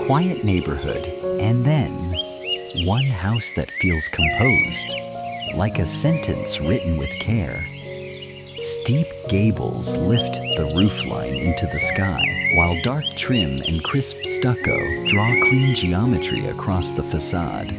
quiet neighborhood, and then one house that feels composed, like a sentence written with care. Steep gables lift the roofline into the sky, while dark trim and crisp stucco draw clean geometry across the facade.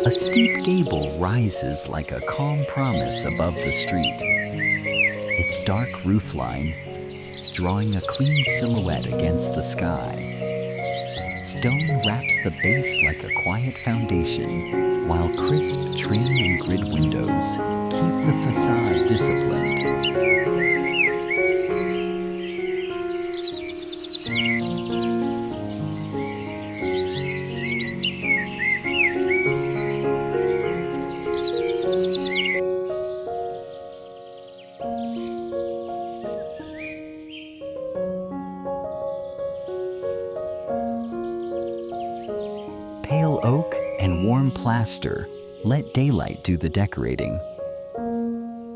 A steep gable rises like a calm promise above the street, its dark roofline drawing a clean silhouette against the sky. Stone wraps the base like a quiet foundation, while crisp trim and grid windows keep the facade disciplined. Pale oak and warm plaster let daylight do the decorating,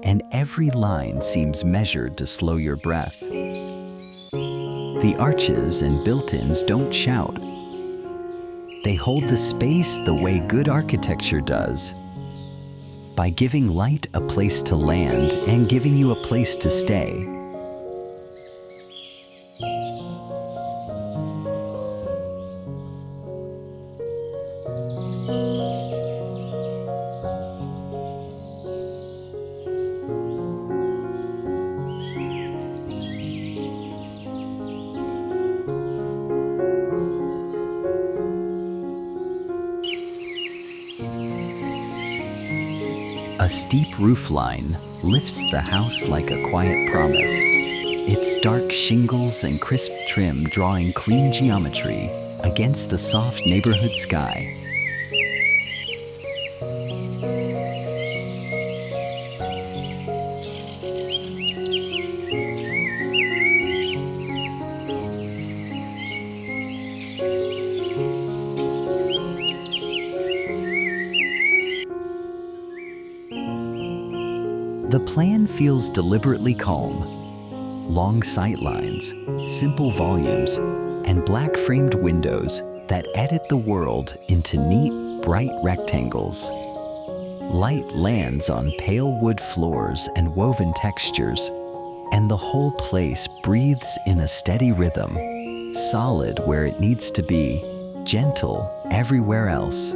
and every line seems measured to slow your breath. The arches and built-ins don't shout. They hold the space the way good architecture does, by giving light a place to land and giving you a place to stay. A steep roofline lifts the house like a quiet promise, its dark shingles and crisp trim drawing clean geometry against the soft neighborhood sky. The plan feels deliberately calm. Long sight lines, simple volumes, and black-framed windows that edit the world into neat, bright rectangles. Light lands on pale wood floors and woven textures, and the whole place breathes in a steady rhythm, solid where it needs to be, gentle everywhere else.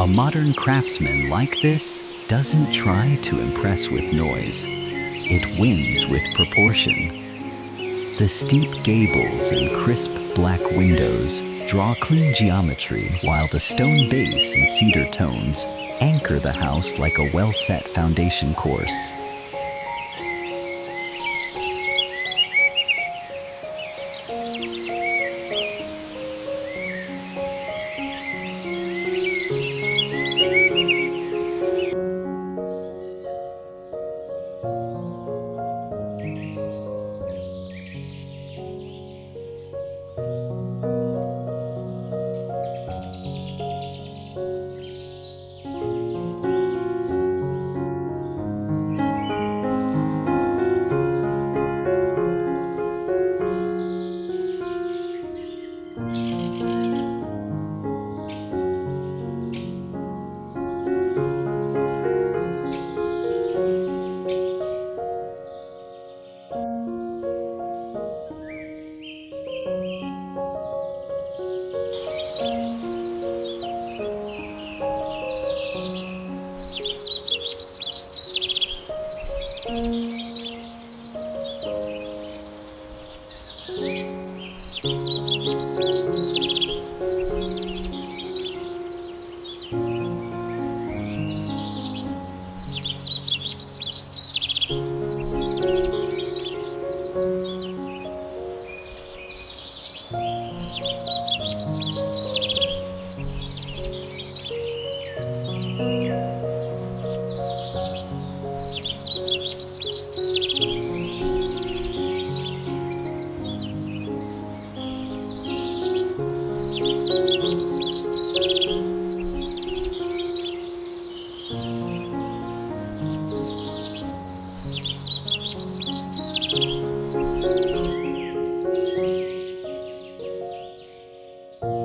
A modern craftsman like this doesn't try to impress with noise. It wins with proportion. The steep gables and crisp black windows draw clean geometry, while the stone base and cedar tones anchor the house like a well-set foundation course.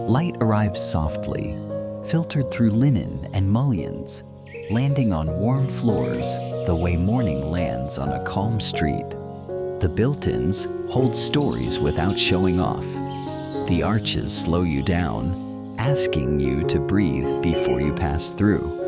Light arrives softly, filtered through linen and mullions, landing on warm floors the way morning lands on a calm street. The built-ins hold stories without showing off. The arches slow you down, asking you to breathe before you pass through.